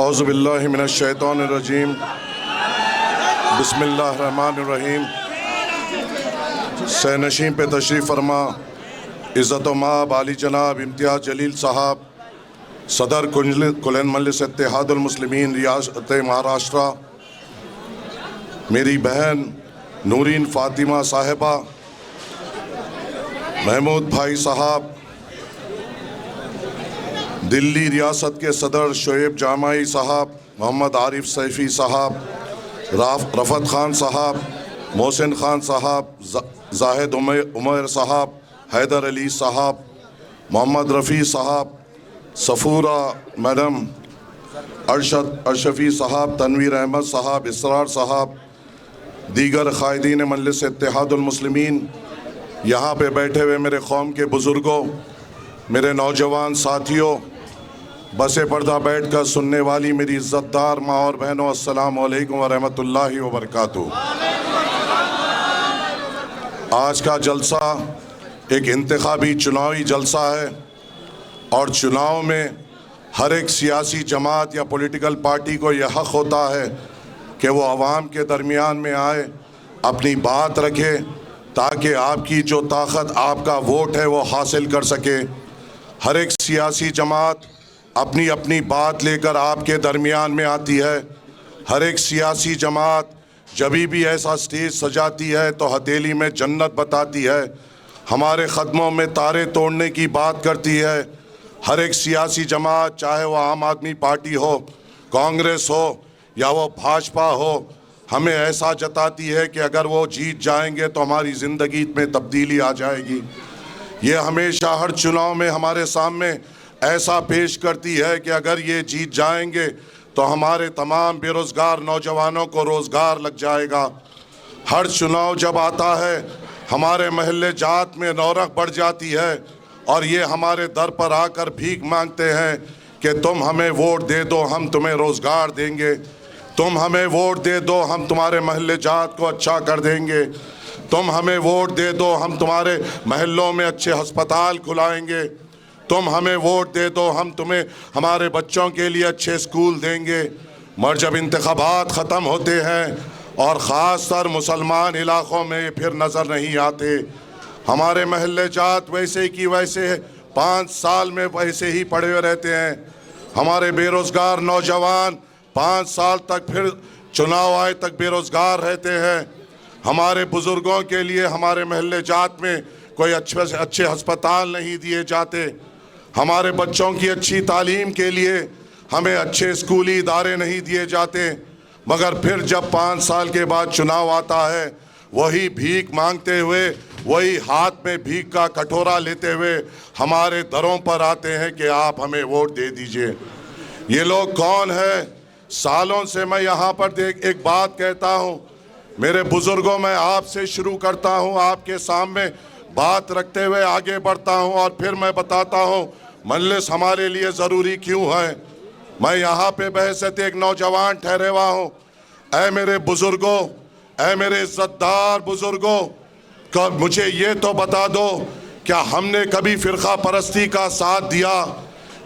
औज़ुबिल्लाहि मिनश्शैतानिर्रजीम बिस्मिल्लाहिर्रहमानिर्रहीम। सैनशीं पे तशरीफ़ फरमा इज़्ज़त माब आली जनाब इम्तियाज़ जलील साहब, सदर कुल्लन मजलिस इत्तेहादुल मुस्लिमीन रियासत महाराष्ट्र, मेरी बहन नूरीन फ़ातिमा साहिबा, महमूद भाई साहब, दिल्ली रियासत के सदर शोएब जामाई साहब, मोहम्मद आरिफ सैफ़ी साहब, रफ़त ख़ान साहब, मोहसिन ख़ान साहब, जाहिद उमर साहब, हैदर अली साहब, मोहम्मद रफ़ी साहब, सफ़ूरा मैडम, अरशफ़ी साहब, तनवीर अहमद साहब, इसरार साहब, दीगर क़ायदीन मजलिस इत्तेहादुल मुस्लिमीन, यहाँ पे बैठे हुए मेरे कौम के बुज़ुर्गों, मेरे नौजवान साथियों, बसे पर्दा बैठ कर सुनने वाली मेरी इज़्ज़तदार माँ और बहनों, अस्सलामु अलैकुम व रहमतुल्लाहि व बरकातुहू। आज का जलसा एक इंतखाबी चुनावी जलसा है और चुनाव में हर एक सियासी जमात या पॉलिटिकल पार्टी को यह हक़ होता है कि वो आवाम के दरमियान में आए, अपनी बात रखे, ताकि आपकी जो ताकत आपका वोट है वो हासिल कर सके। हर एक सियासी जमात अपनी अपनी बात लेकर आपके दरमियान में आती है। हर एक सियासी जमात जब भी ऐसा स्टेज सजाती है तो हथेली में जन्नत बताती है, हमारे क़दमों में तारे तोड़ने की बात करती है। हर एक सियासी जमात, चाहे वो आम आदमी पार्टी हो, कांग्रेस हो या वो भाजपा हो, हमें ऐसा जताती है कि अगर वो जीत जाएंगे तो हमारी ज़िंदगी में तब्दीली आ जाएगी। ये हमेशा हर चुनाव में हमारे सामने ऐसा पेश करती है कि अगर ये जीत जाएंगे तो हमारे तमाम बेरोज़गार नौजवानों को रोज़गार लग जाएगा। हर चुनाव जब आता है हमारे महल्ले जात में रौनक बढ़ जाती है और ये हमारे दर पर आकर भीख मांगते हैं कि तुम हमें वोट दे दो, हम तुम्हें रोज़गार देंगे, तुम हमें वोट दे दो, हम तुम्हारे महल्ले जात को अच्छा कर देंगे, तुम हमें वोट दे दो, हम तुम्हारे महल्लों में अच्छे अस्पताल खुलाएंगे, तुम हमें वोट दे दो, हम तुम्हें हमारे बच्चों के लिए अच्छे स्कूल देंगे। मगर जब इंतखाबात ख़त्म होते हैं और ख़ास कर मुसलमान इलाक़ों में फिर नज़र नहीं आते। हमारे महल्ले जात वैसे की वैसे 5 साल में वैसे ही पड़े हुए रहते हैं। हमारे बेरोज़गार नौजवान 5 साल तक फिर चुनाव आए तक बेरोज़गार रहते हैं। हमारे बुज़ुर्गों के लिए हमारे महल्ले जात में कोई अच्छे अस्पताल नहीं दिए जाते। हमारे बच्चों की अच्छी तालीम के लिए हमें अच्छे स्कूली इदारे नहीं दिए जाते। मगर फिर जब 5 साल के बाद चुनाव आता है, वही भीख मांगते हुए, वही हाथ में भीख का कटोरा लेते हुए हमारे दरों पर आते हैं कि आप हमें वोट दे दीजिए। ये लोग कौन है? सालों से मैं यहाँ पर एक बात कहता हूँ, मेरे बुज़ुर्गों, मैं आपसे शुरू करता हूँ, आपके सामने बात रखते हुए आगे बढ़ता हूँ और फिर मैं बताता हूँ मजलिस हमारे लिए ज़रूरी क्यों है। मैं यहाँ पे बहसत एक नौजवान ठहरे हुआ हूँ। ऐ मेरे बुज़ुर्गों, ऐ मेरे इज़्ज़तदार बुज़ुर्गों, मुझे ये तो बता दो, क्या हमने कभी फ़िरक़ा परस्ती का साथ दिया?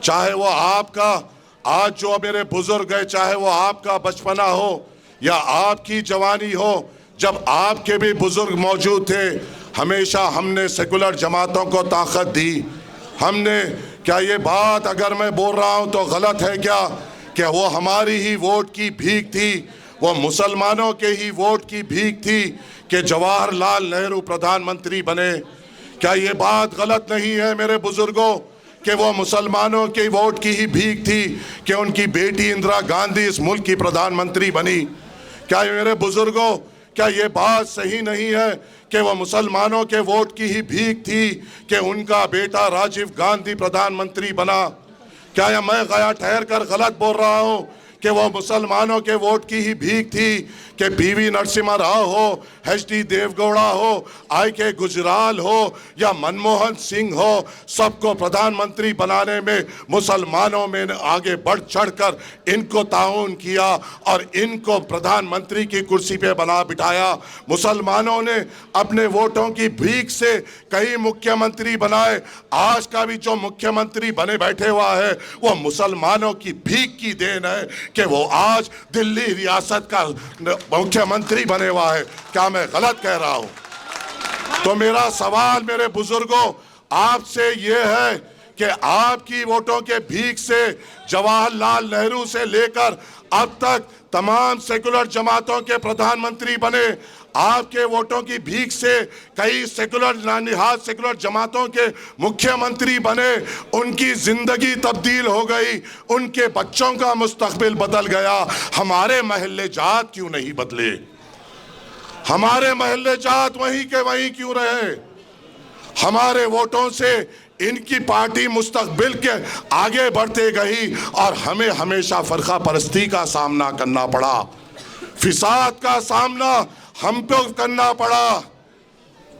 चाहे वो आपका आज जो मेरे बुज़ुर्ग है, चाहे वो आपका बचपना हो या आपकी जवानी हो, जब आपके भी बुज़ुर्ग मौजूद थे, हमेशा हमने सेकुलर जमातों को ताकत दी। हमने, क्या ये बात अगर मैं बोल रहा हूँ तो गलत है क्या वो हमारी ही वोट की भीख थी, वो मुसलमानों के ही वोट की भीख थी कि जवाहरलाल नेहरू प्रधानमंत्री बने? क्या ये बात गलत नहीं है मेरे बुज़ुर्गों कि वो मुसलमानों के वोट की ही भीख थी कि उनकी बेटी इंदिरा गांधी इस मुल्क की प्रधानमंत्री बनी? क्या मेरे बुज़ुर्गों, क्या ये बात सही नहीं है कि वह मुसलमानों के वोट की ही भीख थी कि उनका बेटा राजीव गांधी प्रधानमंत्री बना? क्या मैं गया ठहर कर गलत बोल रहा हूँ कि वह मुसलमानों के वोट की ही भीख थी कि पीवी नरसिम्हा राव हो, एच.डी. देवगौड़ा हो, आई.के. गुजराल हो या मनमोहन सिंह हो, सबको प्रधानमंत्री बनाने में मुसलमानों में आगे बढ़ चढ़कर इनको ताउन किया और इनको प्रधानमंत्री की कुर्सी पे बना बिठाया। मुसलमानों ने अपने वोटों की भीख से कई मुख्यमंत्री बनाए। आज का भी जो मुख्यमंत्री बने बैठे हुआ है वो मुसलमानों की भीख की देन है। कि वो आज दिल्ली रियासत का मुख्यमंत्री बने हुआ है। क्या मैं गलत कह रहा हूं? तो मेरा सवाल मेरे बुजुर्गों आपसे ये है कि आपकी वोटों के भीख से जवाहरलाल नेहरू से लेकर अब तक तमाम सेकुलर जमातों के प्रधानमंत्री बने, आपके वोटों की भीख से कई सेकुलर नानिहाद सेकुलर जमातों के मुख्यमंत्री बने, उनकी जिंदगी तब्दील हो गई, उनके बच्चों का मुस्तकबिल बदल गया। हमारे महल्ले जात क्यों नहीं बदले? हमारे महल्ले जात वहीं के वहीं क्यों रहे? हमारे वोटों से इनकी पार्टी मुस्तकबिल के आगे बढ़ते गई और हमें हमेशा फरका परस्ती का सामना करना पड़ा, फिसाद का सामना हमको करना पड़ा।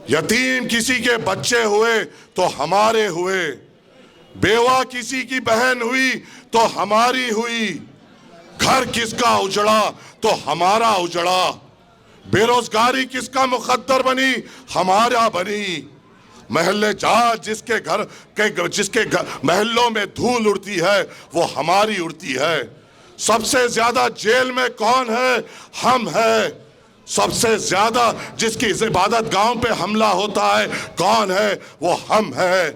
यतीम किसी के बच्चे हुए तो हमारे हुए, बेवा किसी की बहन हुई तो हमारी हुई, घर किसका उजड़ा तो हमारा उजड़ा, बेरोजगारी किसका मुकद्दर बनी? हमारा बनी। महल्ले जात जिसके महल्लों में धूल उड़ती है वो हमारी उड़ती है। सबसे ज्यादा जेल में कौन है? हम है। सबसे ज्यादा जिसकी इबादत गांव पे हमला होता है कौन है? वो हम है।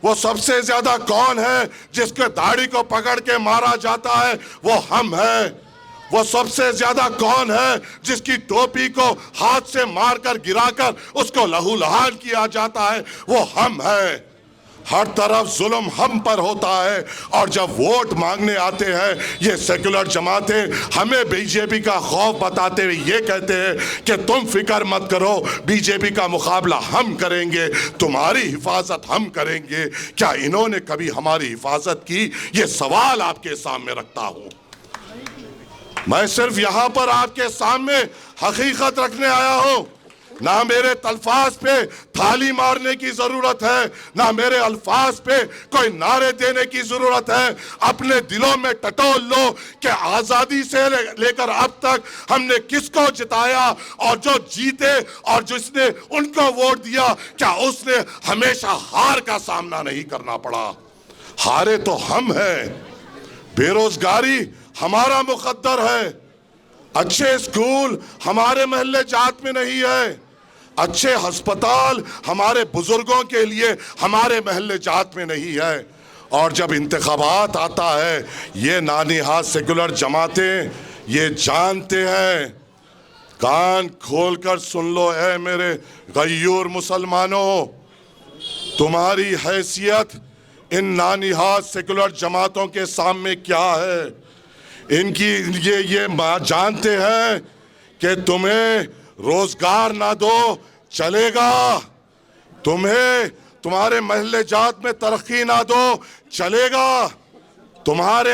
वो सबसे ज्यादा कौन है जिसके दाढ़ी को पकड़ के मारा जाता है? वो हम है। वो सबसे ज्यादा कौन है जिसकी टोपी को हाथ से मारकर गिराकर उसको लहूलुहान किया जाता है? वो हम है। हर तरफ जुल्म हम पर होता है और जब वोट मांगने आते हैं ये सेकुलर जमातें हमें बीजेपी का खौफ बताते हुए ये कहते हैं कि तुम फिक्र मत करो, बीजेपी का मुकाबला हम करेंगे, तुम्हारी हिफाजत हम करेंगे। क्या इन्होंने कभी हमारी हिफाजत की? ये सवाल आपके सामने रखता हूं। मैं सिर्फ यहां पर आपके सामने हकीकत रखने आया हूं। ना मेरे तल्फाज पे थाली मारने की जरूरत है, ना मेरे अल्फाज पे कोई नारे देने की जरूरत है। अपने दिलों में टटोल लो कि आजादी से लेकर अब तक हमने किसको जिताया और जो जीते और जिसने उनको वोट दिया क्या उसने हमेशा हार का सामना नहीं करना पड़ा? हारे तो हम हैं। बेरोजगारी हमारा मुकद्दर है, अच्छे स्कूल हमारे महल्ले जात में नहीं है, अच्छे अस्पताल हमारे बुजुर्गों के लिए हमारे महल्ले जात में नहीं है। और जब इंतखाबात आता है ये नानिहाद सेकुलर जमातें ये जानते हैं। कान खोलकर सुन लो ऐ मेरे गयूर मुसलमानों, तुम्हारी हैसियत इन नानिहाद सेकुलर जमातों के सामने क्या है? इनकी ये जानते हैं कि तुम्हें रोजगार ना दो चलेगा, तुम्हें तुम्हारे महल्ले जात में तरक्की ना दो चलेगा, तुम्हारे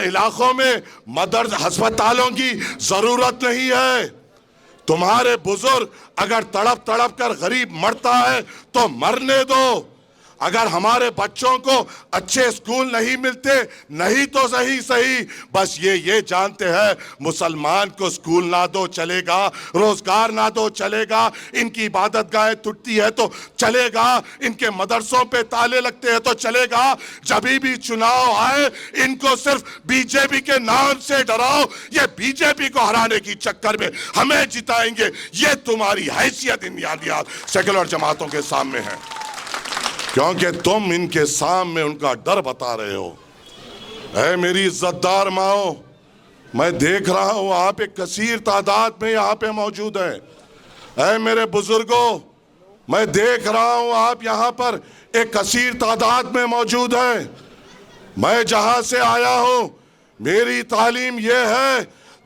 इलाकों में मदर अस्पतालों की जरूरत नहीं है, तुम्हारे बुजुर्ग अगर तड़प तड़प कर गरीब मरता है तो मरने दो, अगर हमारे बच्चों को अच्छे स्कूल नहीं मिलते नहीं तो सही बस ये जानते हैं मुसलमान को स्कूल ना दो चलेगा, रोजगार ना दो चलेगा, इनकी इबादत गाहें टूटती है तो चलेगा, इनके मदरसों पे ताले लगते हैं तो चलेगा। जब भी चुनाव आए इनको सिर्फ बीजेपी के नाम से डराओ, ये बीजेपी को हराने की चक्कर में हमें जिताएंगे, ये तुम्हारी हैसियत इन सेकुलर जमातों के सामने है, क्योंकि तुम इनके सामने उनका डर बता रहे हो। ऐ मेरी इज्जतदार माओ, मैं देख रहा हूं आप एक कसीर तादाद में यहाँ पे मौजूद हैं। ऐ मेरे बुजुर्गों, मैं देख रहा हूं आप यहाँ पर एक कसीर तादाद में मौजूद हैं। मैं जहां से आया हूं मेरी तालीम यह है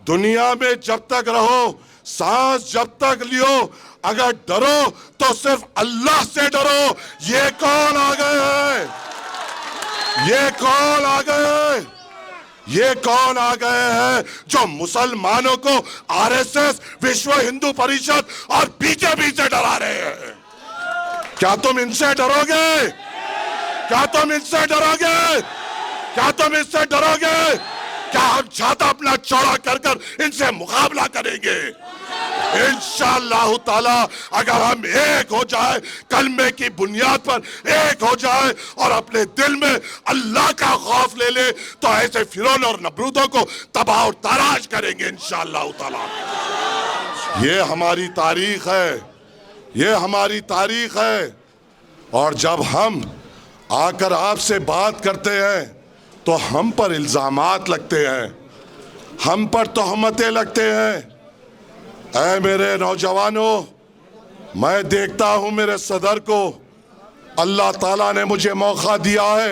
दुनिया में जब तक रहो, सांस जब तक लियो, अगर डरो तो सिर्फ अल्लाह से डरो। ये कौन आ गए हैं? ये कौन आ गए हैं? ये कौन आ गए हैं जो मुसलमानों को आरएसएस, विश्व हिंदू परिषद और बीजेपी से डरा रहे हैं? क्या तुम इनसे डरोगे? क्या तुम इनसे डरोगे? क्या तुम इससे डरोगे? क्या हम छाता अपना चौड़ा कर कर इनसे मुकाबला करेंगे? इंशाअल्लाह ताला अगर हम एक हो जाए, कलमे की बुनियाद पर एक हो जाए और अपने दिल में अल्लाह का खौफ ले ले, तो ऐसे फिरौन और नमरूदों को तबाह और ताराश करेंगे इंशाअल्लाह ताला। ये हमारी तारीख है, ये हमारी तारीख है। और जब हम आकर आपसे बात करते हैं तो हम पर इल्जामात लगते हैं, हम पर तोहमतें लगते हैं। ऐ मेरे नौजवानों, मैं देखता हूं मेरे सदर को अल्लाह ताला ने मुझे मौका दिया है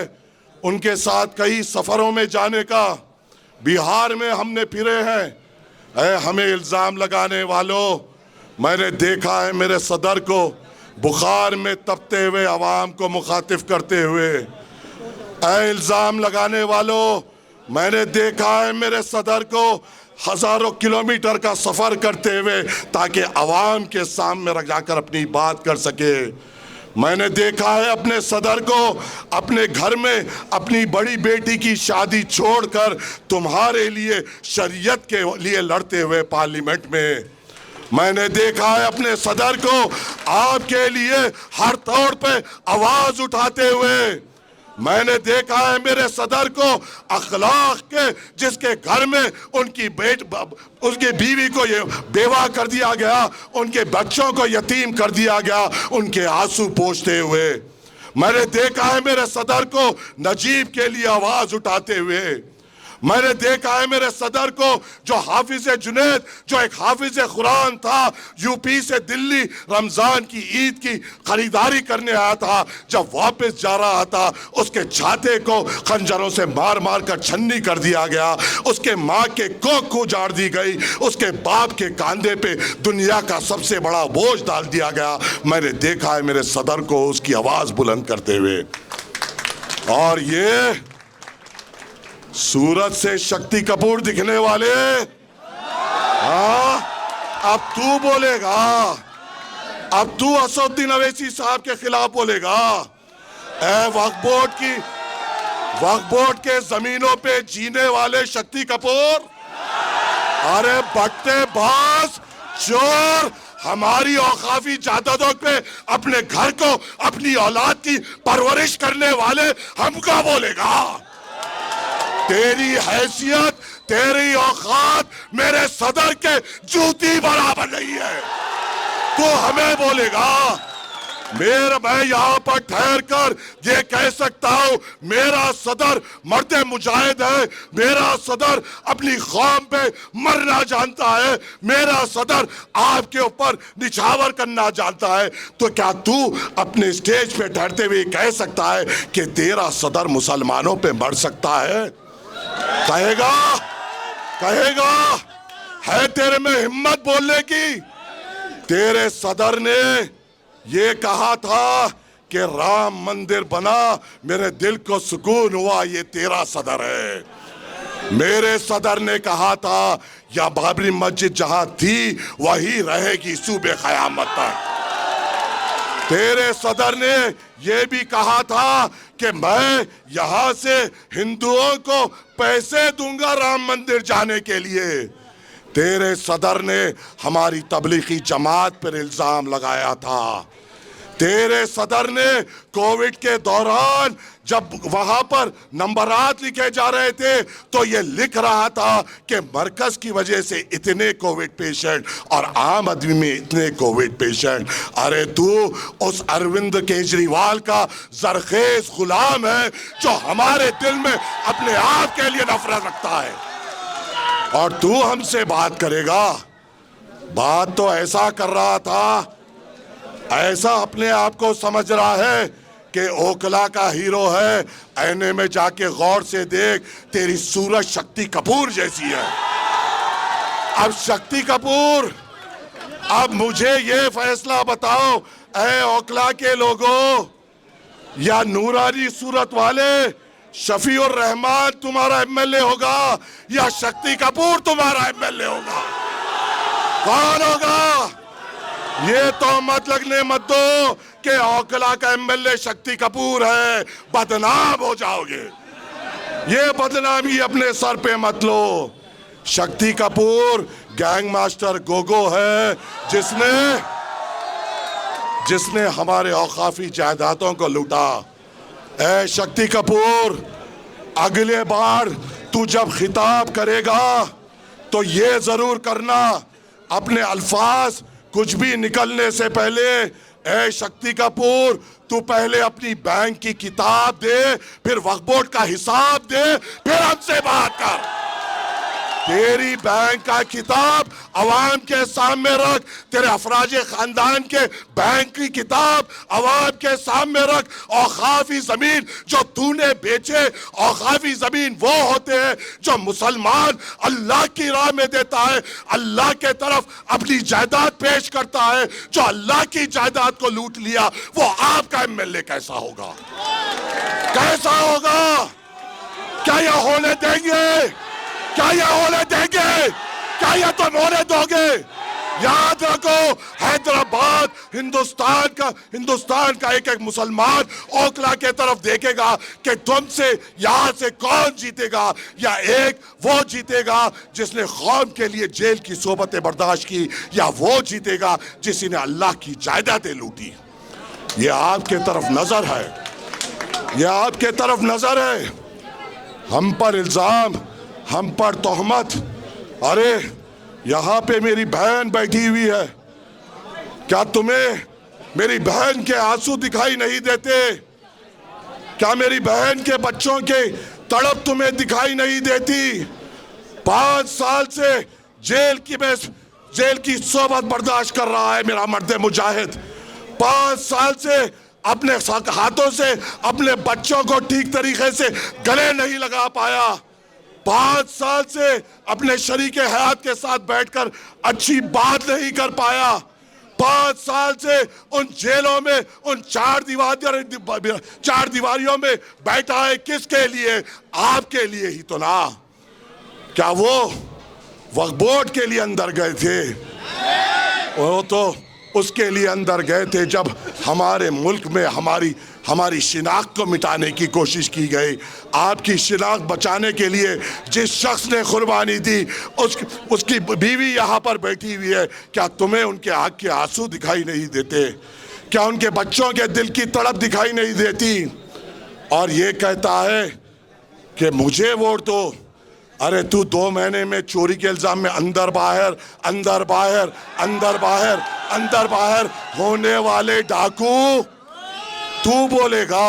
उनके साथ कई सफ़रों में जाने का। बिहार में हमने फिरे हैं। ऐ हमें इल्ज़ाम लगाने वालों, मैंने देखा है मेरे सदर को बुखार में तपते हुए अवाम को मुखातिब करते हुए। ऐ इल्ज़ाम लगाने वालों, मैंने देखा है मेरे सदर को हज़ारों किलोमीटर का सफ़र करते हुए ताकि अवाम के सामने रख जाकर अपनी बात कर सके। मैंने देखा है अपने सदर को अपने घर में अपनी बड़ी बेटी की शादी छोड़कर तुम्हारे लिए शरीयत के लिए लड़ते हुए पार्लियामेंट में। मैंने देखा है अपने सदर को आपके लिए हर तौर पे आवाज उठाते हुए। मैंने देखा है मेरे सदर को अखलाक के जिसके घर में उनकी उसकी बीवी को ये बेवा कर दिया गया, उनके बच्चों को यतीम कर दिया गया, उनके आंसू पोंछते हुए। मैंने देखा है मेरे सदर को नजीब के लिए आवाज उठाते हुए। मैंने देखा है मेरे सदर को जो हाफिज जुनैद, जो एक हाफिज कुरान था, यूपी से दिल्ली रमजान की ईद की खरीदारी करने आया था, जब वापस जा रहा था उसके छाते को खंजरों से मार मार कर छन्नी कर दिया गया, उसके माँ के कोख को उजाड़ दी गई, उसके बाप के कांधे पे दुनिया का सबसे बड़ा बोझ डाल दिया गया। मैंने देखा है मेरे सदर को उसकी आवाज बुलंद करते हुए। और ये सूरत से शक्ति कपूर दिखने वाले, हाँ अब तू बोलेगा, अब तू असदुद्दीन अवैसी साहब के खिलाफ बोलेगा। वक्फ बोर्ड के जमीनों पे जीने वाले शक्ति कपूर, अरे बट्टे बाज चोर, हमारी औकाफी जायदादों पे अपने घर को अपनी औलाद की परवरिश करने वाले हमको बोलेगा। तेरी हैसियत, तेरी औकात मेरे सदर के जूती बराबर नहीं है, तो हमें बोलेगा। मैं यहाँ पर ठहर कर ये कह सकता हूँ, मेरा सदर मर्द मुजाहिद है, मेरा सदर अपनी कौम पे मरना जानता है, मेरा सदर आपके ऊपर निछावर करना जानता है। तो क्या तू अपने स्टेज पे ठहरते हुए कह सकता है कि तेरा सदर मुसलमानों पे मर सकता है? कहेगा? कहेगा? है तेरे में हिम्मत बोलने की? तेरे सदर ने ये कहा था कि राम मंदिर बना, मेरे दिल को सुकून हुआ, ये तेरा सदर है। मेरे सदर ने कहा था या बाबरी मस्जिद जहां थी वही रहेगी सूबे क़यामत तक। तेरे सदर ने यह भी कहा था कि मैं यहां से हिंदुओं को पैसे दूंगा राम मंदिर जाने के लिए। तेरे सदर ने हमारी तबलीगी जमात पर इल्जाम लगाया था। तेरे सदर ने कोविड के दौरान जब वहां पर नंबरात लिखे जा रहे थे तो ये लिख रहा था कि मरकज की वजह से इतने कोविड पेशेंट और आम आदमी में इतने कोविड पेशेंट। अरे तू उस अरविंद केजरीवाल का जरखेज गुलाम है जो हमारे दिल में अपने आप के लिए नफरत रखता है, और तू हमसे बात करेगा। बात तो ऐसा कर रहा था, ऐसा अपने आप को समझ रहा है कि ओखला का हीरो है। आईने में जाके गौर से देख, तेरी सूरत शक्ति कपूर जैसी है। अब शक्ति कपूर, अब मुझे ये फैसला बताओ, ऐ ओखला के लोगों, या नूरानी सूरत वाले शफीउर रहमान तुम्हारा एमएलए होगा या शक्ति कपूर तुम्हारा एमएलए होगा? कौन होगा? ये तो मत लगने मत दो कि ओखला का एमएलए शक्ति कपूर है, बदनाम हो जाओगे। ये बदनामी अपने सर पे मत लो। शक्ति कपूर गैंग मास्टर गोगो है जिसने हमारे औकाफी जायदादों को लूटा। ए शक्ति कपूर, अगले बार तू जब खिताब करेगा तो ये जरूर करना, अपने अल्फाज कुछ भी निकलने से पहले, ए शक्ति कपूर तू पहले अपनी बैंक की किताब दे, फिर वक्फ बोर्ड का हिसाब दे, फिर हमसे बात कर। तेरी बैंक का किताब अवाम के सामने रख, तेरे अफराज खानदान के बैंक की किताब अवाम के सामने रख। औकाफी जमीन जो तूने बेचे, औकाफी जमीन वो होते हैं जो मुसलमान अल्लाह की राह में देता है, अल्लाह के तरफ अपनी जायदाद पेश करता है। जो अल्लाह की जायदाद को लूट लिया वो आपका एमएलए कैसा होगा? कैसा होगा? क्या यह होने देंगे? क्या यह होने देंगे? क्या यह तुम होने दोगे? याद रखो, हैदराबाद हिंदुस्तान का एक एक मुसलमान ओखला के तरफ देखेगा कि तुमसे यहां से कौन जीतेगा, या एक वो जीतेगा जिसने कौम के लिए जेल की सोबतें बर्दाश्त की, या वो जीतेगा जिसने अल्लाह की जायदादें लूटी। ये आपके तरफ नजर है, ये आपके तरफ नजर है। हम पर इल्जाम, हम पर तोहमत। अरे यहां पे मेरी बहन बैठी हुई है, क्या तुम्हें मेरी बहन के आंसू दिखाई नहीं देते? क्या मेरी बहन के बच्चों के तड़प तुम्हें दिखाई नहीं देती? 5 साल से जेल की सोबत बर्दाश्त कर रहा है मेरा मर्द मुजाहिद। 5 साल से अपने हाथों से अपने बच्चों को ठीक तरीके से गले नहीं लगा पाया। 5 साल से अपने शरीके हयात के साथ बैठकर अच्छी बात नहीं कर पाया। 5 साल से उन जेलों में, उन चार दीवारियों में बैठा है। किसके लिए? आपके लिए ही तो ना। क्या वो वक्फ बोर्ड के लिए अंदर गए थे? वो तो उसके लिए अंदर गए थे जब हमारे मुल्क में हमारी शिनाख्त को मिटाने की कोशिश की गई। आपकी शिनाख्त बचाने के लिए जिस शख्स ने कुर्बानी दी उसकी बीवी यहाँ पर बैठी हुई है। क्या तुम्हें उनके आँख के आंसू दिखाई नहीं देते? क्या उनके बच्चों के दिल की तड़प दिखाई नहीं देती? और ये कहता है कि मुझे वोट दो। अरे तू 2 महीने में चोरी के इल्जाम में अंदर बाहर अंदर बाहर अंदर बाहर अंदर बाहर होने वाले डाकू, तू बोलेगा?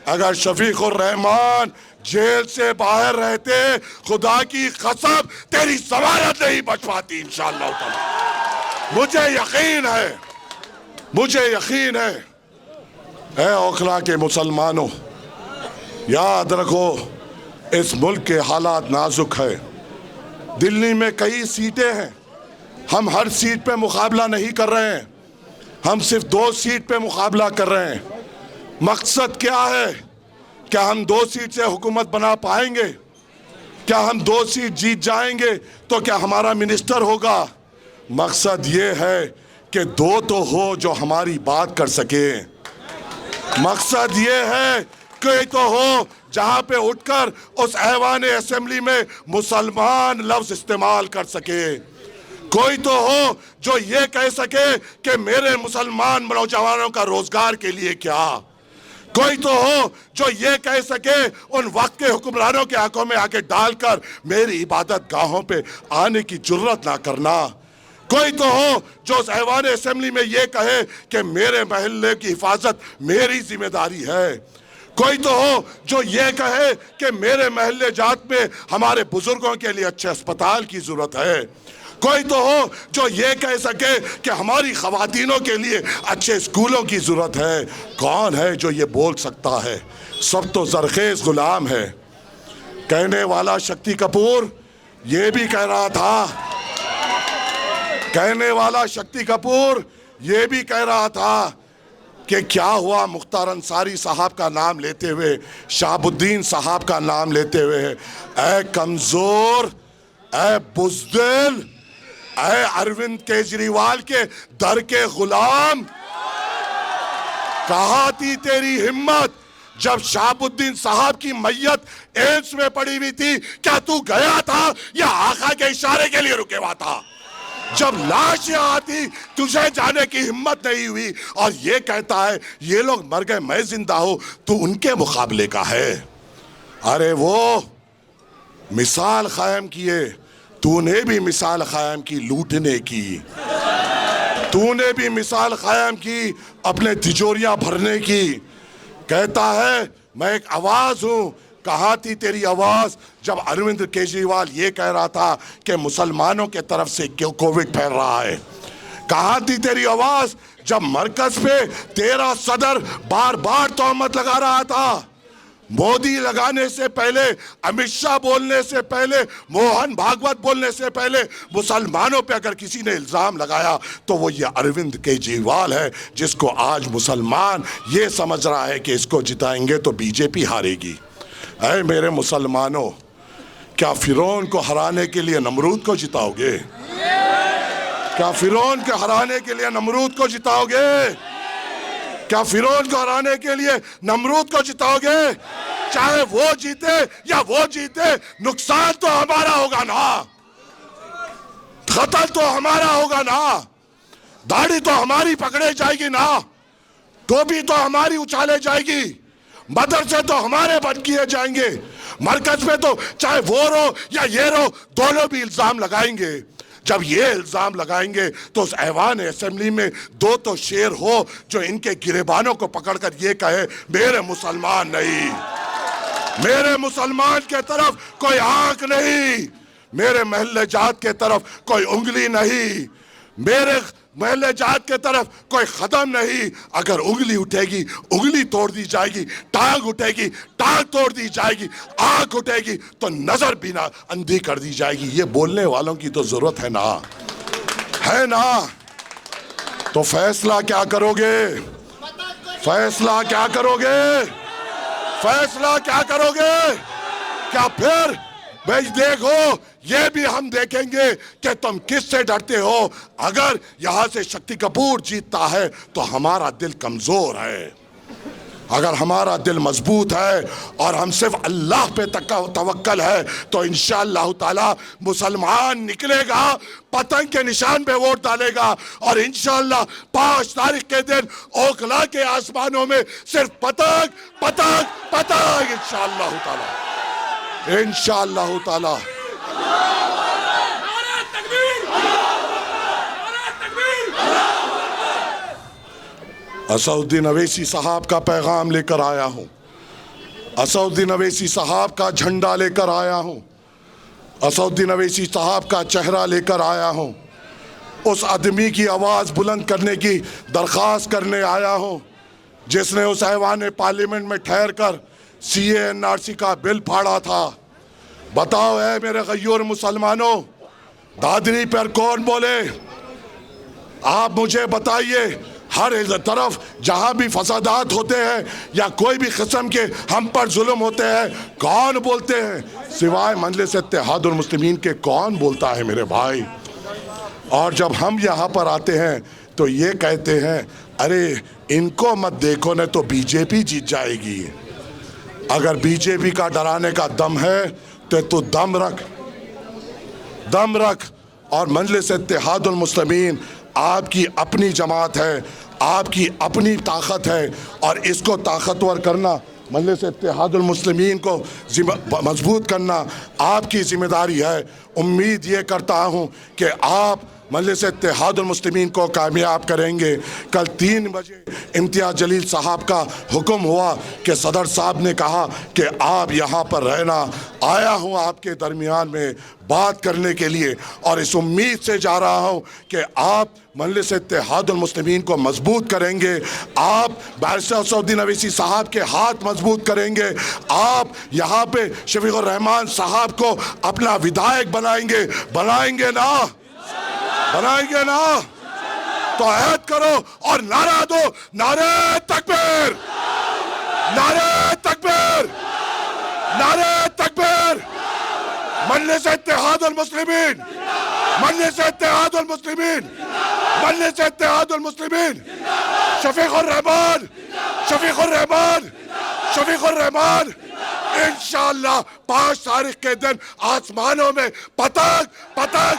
अगर शफीकुर रहमान जेल से बाहर रहते, खुदा की कसम तेरी जमानत नहीं बच पाती इंशाअल्लाह ताला। मुझे यकीन है। ऐ ओखला के मुसलमानों, याद रखो इस मुल्क के हालात नाजुक है। दिल्ली में कई सीटें हैं, हम हर सीट पे मुकाबला नहीं कर रहे हैं, हम सिर्फ 2 सीट पे मुकाबला कर रहे हैं। मकसद क्या है? क्या हम 2 सीट से हुकूमत बना पाएंगे? क्या हम 2 सीट जीत जाएंगे तो क्या हमारा मिनिस्टर होगा? मकसद ये है कि 2 तो हो जो हमारी बात कर सके। मकसद ये है कोई तो हो जहां पे उठकर उस ऐवान असेंबली में मुसलमान लफ्ज इस्तेमाल कर सके। कोई तो हो जो ये कह सके कि मेरे मुसलमान नौजवानों का रोजगार के लिए क्या। कोई तो हो जो ये कह सके उन वक्त के हुक्मरानों के आंखों में आके डालकर मेरी इबादत गाहों पे आने की जुर्रत ना करना। कोई तो हो जो उस ऐवान असेंबली में ये कहे कि मेरे महल्ले की हिफाजत मेरी जिम्मेदारी है। कोई तो हो जो ये कहे कि मेरे महल्ले जात में हमारे बुजुर्गों के लिए अच्छे अस्पताल की जरूरत है। कोई तो हो जो ये कह सके कि हमारी खवातीनों के लिए अच्छे स्कूलों की जरूरत है। कौन है जो ये बोल सकता है? सब तो जरखेज गुलाम है। कहने वाला शक्ति कपूर ये भी कह रहा था, कहने वाला शक्ति कपूर ये भी कह रहा था कि क्या हुआ मुख्तार अंसारी साहब का नाम लेते हुए, शहाबुद्दीन साहब का नाम लेते हुए, ऐ कमजोर, ऐ बुज़दिल, ऐ अरविंद केजरीवाल के दर के गुलाम, कहाँ थी तेरी हिम्मत? जब शहाबुद्दीन साहब की मैयत एम्स में पड़ी हुई थी, क्या तू गया था या आका के इशारे के लिए रुके हुआ था? जब लाश यहाँ आती तुझे जाने की हिम्मत नहीं हुई और ये कहता है ये लोग मर गए मैं जिंदा हूं, तू उनके मुकाबले का है। अरे वो मिसाल कायम किए, तूने भी मिसाल कायम की लूटने की, तूने भी मिसाल कायम की अपने तिजोरियां भरने की। कहता है मैं एक आवाज हूं। कहाँ थी तेरी आवाज जब अरविंद केजरीवाल ये कह रहा था कि मुसलमानों के तरफ से क्यों कोविड फैल रहा है? कहाँ थी तेरी आवाज जब मरकज पे तेरा सदर बार बार तोहमत लगा रहा था? मोदी लगाने से पहले, अमित शाह बोलने से पहले, मोहन भागवत बोलने से पहले मुसलमानों पे अगर किसी ने इल्जाम लगाया तो वो ये अरविंद केजरीवाल है, जिसको आज मुसलमान ये समझ रहा है कि इसको जिताएंगे तो बीजेपी हारेगी। ऐ मेरे मुसलमानों, क्या फिरौन को हराने के लिए नमरूद को जिताओगे? क्या फिरौन को हराने के लिए नमरूद को जिताओगे? क्या फिरौन को हराने के लिए नमरूद को जिताओगे? चाहे वो जीते या वो जीते, नुकसान तो हमारा होगा ना, कत्ल तो हमारा होगा ना, दाढ़ी तो हमारी पकड़े जाएगी ना, टोपी तो हमारी उछाले जाएगी, मदरसे तो हमारे बंद किए जाएंगे, मरकज में तो चाहे वो रो या ये रो दोनों भी इल्जाम लगाएंगे। जब ये इल्जाम लगाएंगे तो उस ऐवान असेंबली में दो तो शेर हो जो इनके गिरेबानों को पकड़कर ये कहे मेरे मुसलमान नहीं, मेरे मुसलमान के तरफ कोई आंख नहीं, मेरे महल्ले जात के तरफ कोई उंगली नहीं, मेरे महल्ले जात के तरफ कोई कदम नहीं। अगर उंगली उठेगी उंगली तोड़ दी जाएगी, टांग उठेगी टांग तोड़ दी जाएगी, आंख उठेगी तो नजर भी ना अंधी कर दी जाएगी। ये बोलने वालों की तो जरूरत है ना, है ना? तो फैसला क्या करोगे? फैसला क्या करोगे? फैसला क्या करोगे? क्या फिर भाई देखो, ये भी हम देखेंगे कि तुम किससे डरते हो। अगर यहां से शक्ति कपूर जीतता है तो हमारा दिल कमजोर है, अगर हमारा दिल मजबूत है और हम सिर्फ अल्लाह पे तवक्कल है तो इंशाअल्लाह ताला मुसलमान निकलेगा, पतंग के निशान पे वोट डालेगा और इंशाअल्लाह 5 तारीख के दिन ओखला के आसमानों में सिर्फ पतंग पतंग पतंग इंशाअल्लाह ताला, इंशाअल्लाह ताला। असदुद्दीन अवैसी साहब का पैगाम लेकर आया हूं, असदुद्दीन अवैसी साहब का झंडा लेकर आया हूं, असदुद्दीन अवैसी साहब का चेहरा लेकर आया हूं, उस आदमी की आवाज़ बुलंद करने की दरख्वास्त करने आया हूं जिसने उस ऐवान पार्लियामेंट में ठहर कर CA/NRC का बिल फाड़ा था। बताओ है मेरे गयूर मुसलमानों, दादरी पर कौन बोले? आप मुझे बताइए, हर तरफ जहां भी फसादात होते हैं या कोई भी किस्म के हम पर जुल्म होते हैं, कौन बोलते हैं? सिवाय मजलिस इत्तेहादुल मुस्लिमीन के कौन बोलता है मेरे भाई? और जब हम यहाँ पर आते हैं तो ये कहते हैं अरे इनको मत देखो न तो बीजेपी जीत जाएगी। अगर बीजेपी का डराने का दम है तो तू दम रख, दम रख। और मजलिस इत्तेहादुल मुस्लिमीन आपकी अपनी जमात है, आपकी अपनी ताकत है और इसको ताकतवर करना, मजलिस इत्तेहादुल मुस्लिमीन को मजबूत करना आपकी जिम्मेदारी है। उम्मीद ये करता हूँ कि आप मजलिस इत्तेहादुल मुस्लिमीन को कामयाब करेंगे। कल 3 बजे इम्तियाज़ जलील साहब का हुक्म हुआ कि सदर साहब ने कहा कि आप यहाँ पर रहना, आया हूँ आपके दरमियान में बात करने के लिए और इस उम्मीद से जा रहा हूँ कि आप मजलिस इत्तेहादुल मुस्लिमीन को मजबूत करेंगे, आप बैरिस्टर असदुद्दीन अवैसी साहब के हाथ मजबूत करेंगे, आप यहाँ पे शफीकुर रहमान साहब को अपना विधायक बनाएंगे, बनाएंगे ना, बनाएंगे ना? तो ऐद करो और नारा दो, नारे तकबीर, नारे तकबीर, नारे तकबीर। मजलिस इत्तेहादुल मुस्लिमीन, मजलिस इत्तेहादुल मुस्लिमीन, मजलिस इत्तेहादुल मुस्लिमीन। शफीकुर रहमान, शफीकुर रहमान, शफीकुर रहमान इंशाअल्लाह 5 तारीख के दिन आसमानों में पतंग पतंग